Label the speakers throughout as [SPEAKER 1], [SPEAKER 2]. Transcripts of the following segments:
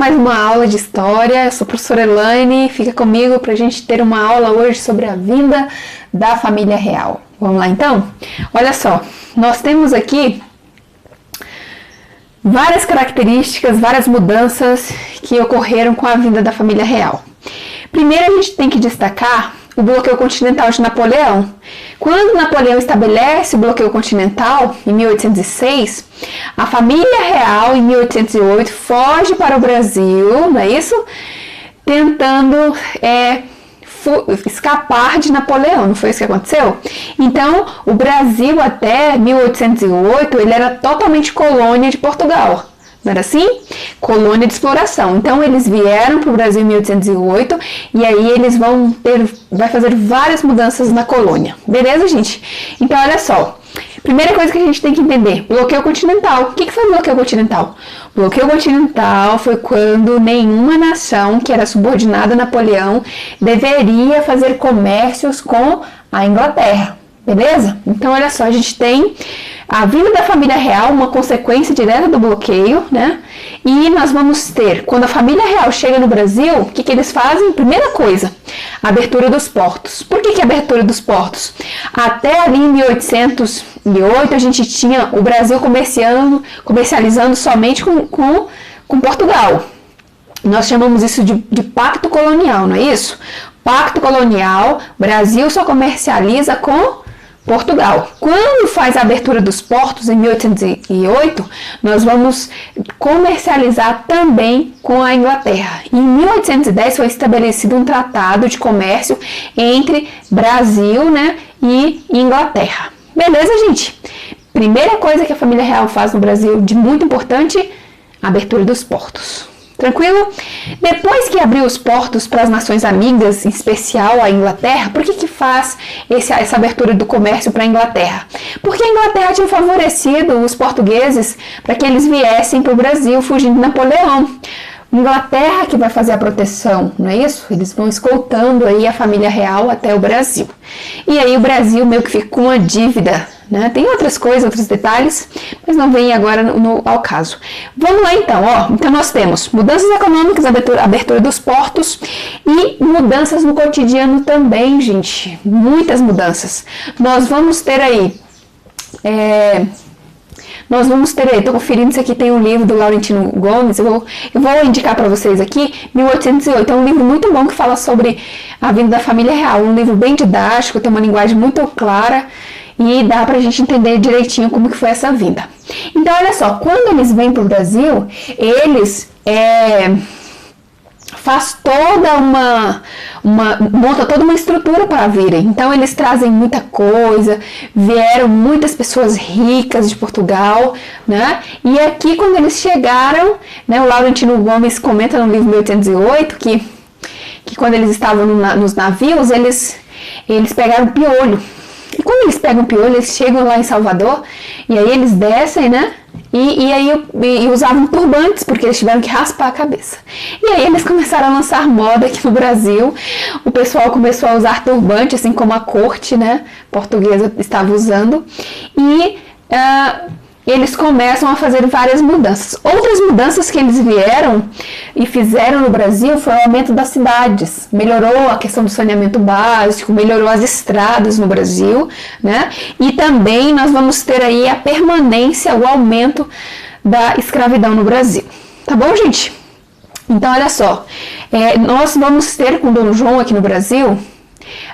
[SPEAKER 1] mais uma aula de história. Eu sou a professora Elaine, fica comigo para a gente ter uma aula hoje sobre a vinda da família real. Vamos lá então? Olha só, nós temos aqui várias características, várias mudanças que ocorreram com a vinda da família real. Primeiro a gente tem que destacar o bloqueio continental de Napoleão. Quando Napoleão estabelece o bloqueio continental, em 1806, a família real, em 1808, foge para o Brasil, não é isso? Tentando escapar de Napoleão, não foi isso que aconteceu? Então, o Brasil até 1808, ele era totalmente colônia de Portugal. Não era assim? Colônia de exploração. Então, eles vieram para o Brasil em 1808 e aí eles vai fazer várias mudanças na colônia. Beleza, gente? Então, olha só. Primeira coisa que a gente tem que entender, bloqueio continental. O que foi o bloqueio continental? O bloqueio continental foi quando nenhuma nação que era subordinada a Napoleão deveria fazer comércios com a Inglaterra. Beleza? Então, olha só, a gente tem a vinda da família real, uma consequência direta do bloqueio, né? E nós vamos ter, quando a família real chega no Brasil, o que eles fazem? Primeira coisa, a abertura dos portos. Por que a abertura dos portos? Até ali em 1808, a gente tinha o Brasil comercializando somente com Portugal. Nós chamamos isso de pacto colonial, não é isso? Pacto colonial, Brasil só comercializa com Portugal. Quando faz a abertura dos portos, em 1808, nós vamos comercializar também com a Inglaterra. Em 1810 foi estabelecido um tratado de comércio entre Brasil, né, e Inglaterra. Beleza, gente? Primeira coisa que a família real faz no Brasil de muito importante, a abertura dos portos. Tranquilo? Depois que abriu os portos para as nações amigas, em especial a Inglaterra, por que faz essa abertura do comércio para a Inglaterra? Porque a Inglaterra tinha favorecido os portugueses para que eles viessem para o Brasil fugindo de Napoleão. Inglaterra que vai fazer a proteção, não é isso? Eles vão escoltando aí a família real até o Brasil. E aí o Brasil meio que fica com uma dívida, né? Tem outras coisas, outros detalhes, mas não vem agora ao caso. Vamos lá então, ó. Então nós temos mudanças econômicas, abertura dos portos e mudanças no cotidiano também, gente. Muitas mudanças. Nós vamos ter aí... estou conferindo, isso aqui tem um livro do Laurentino Gomes, eu vou indicar para vocês aqui, 1808, é um livro muito bom que fala sobre a vinda da família real, um livro bem didático, tem uma linguagem muito clara e dá pra gente entender direitinho como que foi essa vinda. Então, olha só, quando eles vêm pro Brasil, eles monta toda uma estrutura para virem. Então eles trazem muita coisa, vieram muitas pessoas ricas de Portugal, né? E aqui quando eles chegaram, né, o Laurentino Gomes comenta no livro 1808 que quando eles estavam nos navios, eles pegaram piolho. E quando eles pegam piolho, eles chegam lá em Salvador e aí eles descem, né? E usavam turbantes, porque eles tiveram que raspar a cabeça. E aí eles começaram a lançar moda aqui no Brasil. O pessoal começou a usar turbante, assim como a corte, né, portuguesa estava usando. E eles começam a fazer várias mudanças. Outras mudanças que eles vieram e fizeram no Brasil foi o aumento das cidades. Melhorou a questão do saneamento básico, melhorou as estradas no Brasil, né? E também nós vamos ter aí a permanência, o aumento da escravidão no Brasil. Tá bom, gente? Então, olha só. Nós vamos ter com Dom João aqui no Brasil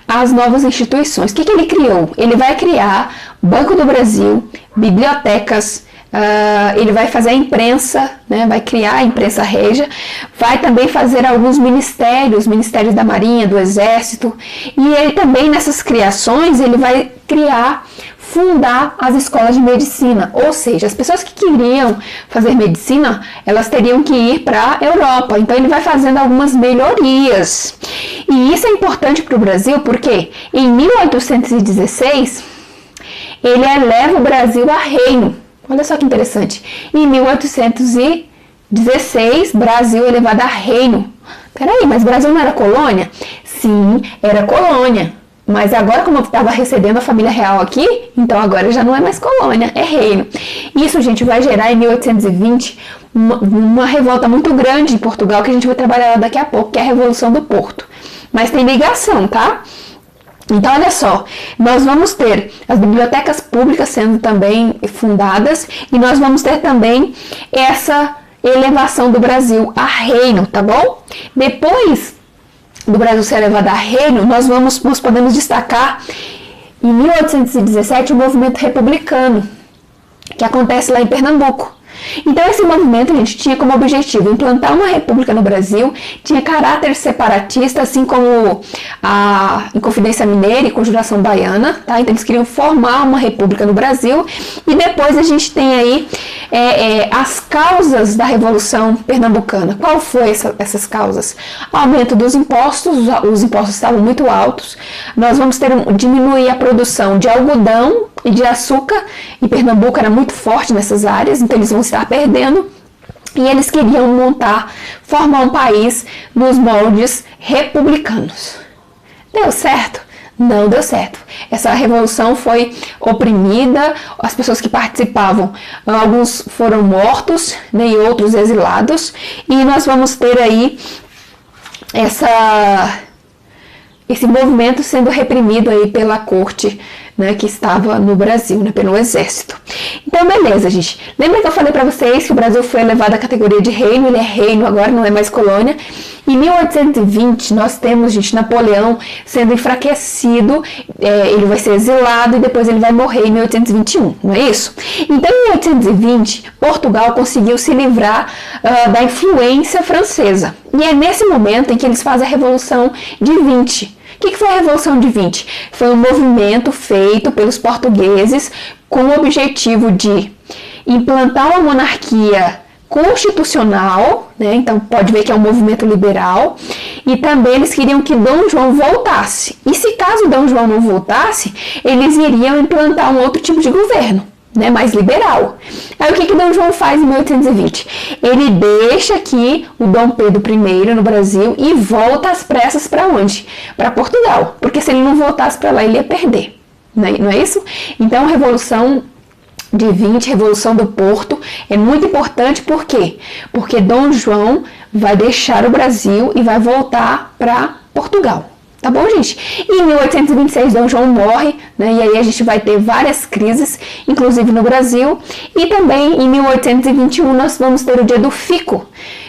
[SPEAKER 1] as novas instituições. O que ele criou? Ele vai criar Banco do Brasil, bibliotecas, ele vai fazer a imprensa, né? Vai criar a imprensa régia, vai também fazer alguns ministérios da Marinha, do Exército, e ele também nessas criações, ele vai fundar as escolas de medicina, ou seja, as pessoas que queriam fazer medicina, elas teriam que ir para a Europa, então ele vai fazendo algumas melhorias. E isso é importante para o Brasil porque em 1816 ele eleva o Brasil a reino. Olha só que interessante. Em 1816, Brasil é elevado a reino. Peraí, mas Brasil não era colônia? Sim, era colônia. Mas agora, como eu estava recebendo a família real aqui, então agora já não é mais colônia, é reino. Isso, gente, vai gerar em 1820 uma revolta muito grande em Portugal, que a gente vai trabalhar daqui a pouco, que é a Revolução do Porto. Mas tem ligação, tá? Então, olha só, nós vamos ter as bibliotecas públicas sendo também fundadas e nós vamos ter também essa elevação do Brasil a reino, tá bom? Depois do Brasil ser elevado a reino, nós podemos destacar em 1817 o movimento republicano, que acontece lá em Pernambuco. Então esse movimento, gente, tinha como objetivo implantar uma república no Brasil, tinha caráter separatista, assim como a Inconfidência Mineira e Conjuração Baiana, tá? Então eles queriam formar uma república no Brasil, e depois a gente tem aí as causas da Revolução Pernambucana. Qual foi essas causas? Aumento dos impostos, os impostos estavam muito altos, nós vamos diminuir a produção de algodão e de açúcar, e Pernambuco era muito forte nessas áreas, então eles vão estar perdendo, e eles queriam formar um país nos moldes republicanos. Deu certo? Não deu certo. Essa revolução foi oprimida, as pessoas que participavam, alguns foram mortos, né, e outros exilados, e nós vamos ter aí esse movimento sendo reprimido aí pela corte, né, que estava no Brasil, né, pelo exército. Então, beleza, gente. Lembra que eu falei para vocês que o Brasil foi elevado à categoria de reino? Ele é reino agora, não é mais colônia. Em 1820, nós temos, gente, Napoleão sendo enfraquecido, ele vai ser exilado e depois ele vai morrer em 1821, não é isso? Então, em 1820, Portugal conseguiu se livrar da influência francesa. E é nesse momento em que eles fazem a Revolução de 20. O que foi a Revolução de 20? Foi um movimento feito pelos portugueses com o objetivo de implantar uma monarquia constitucional, né? Então pode ver que é um movimento liberal, e também eles queriam que Dom João voltasse. E se caso Dom João não voltasse, eles iriam implantar um outro tipo de governo, né, mais liberal. Aí o que Dom João faz em 1820? Ele deixa aqui o Dom Pedro I no Brasil e volta às pressas para onde? Para Portugal, porque se ele não voltasse para lá ele ia perder, não é isso? Então a Revolução de 20, Revolução do Porto, é muito importante, por quê? Porque Dom João vai deixar o Brasil e vai voltar para Portugal. Tá bom, gente? E em 1826, Dom João morre, né? E aí a gente vai ter várias crises, inclusive no Brasil. E também em 1821 nós vamos ter o Dia do Fico,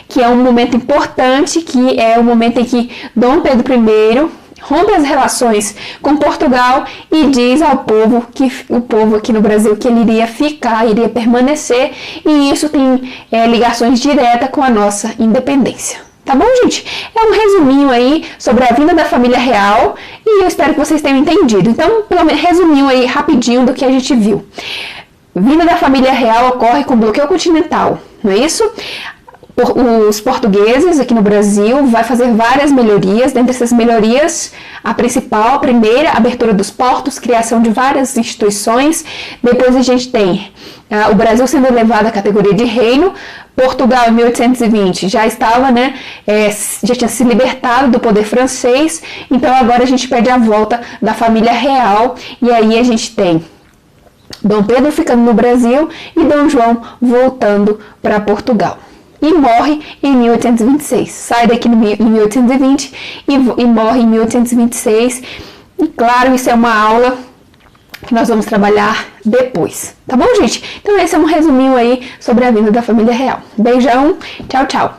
[SPEAKER 1] que é um momento importante, que é o momento em que Dom Pedro I rompe as relações com Portugal e diz ao povo, que o povo aqui no Brasil, que ele iria ficar, iria permanecer, e isso tem ligações diretas com a nossa independência. Tá bom, gente? É um resuminho aí sobre a vinda da família real e eu espero que vocês tenham entendido. Então, pelo menos resuminho aí rapidinho do que a gente viu. Vinda da família real ocorre com bloqueio continental, não é isso? Os portugueses aqui no Brasil vai fazer várias melhorias. Dentre essas melhorias, a principal, a primeira, abertura dos portos, criação de várias instituições. Depois a gente tem o Brasil sendo elevado à categoria de reino. Portugal, em 1820, já estava, né, já tinha se libertado do poder francês. Então agora a gente pede a volta da família real. E aí a gente tem Dom Pedro ficando no Brasil e Dom João voltando para Portugal. E morre em 1826. Sai daqui em 1820 e morre em 1826. E claro, isso é uma aula que nós vamos trabalhar depois. Tá bom, gente? Então esse é um resuminho aí sobre a vinda da família real. Beijão, tchau, tchau.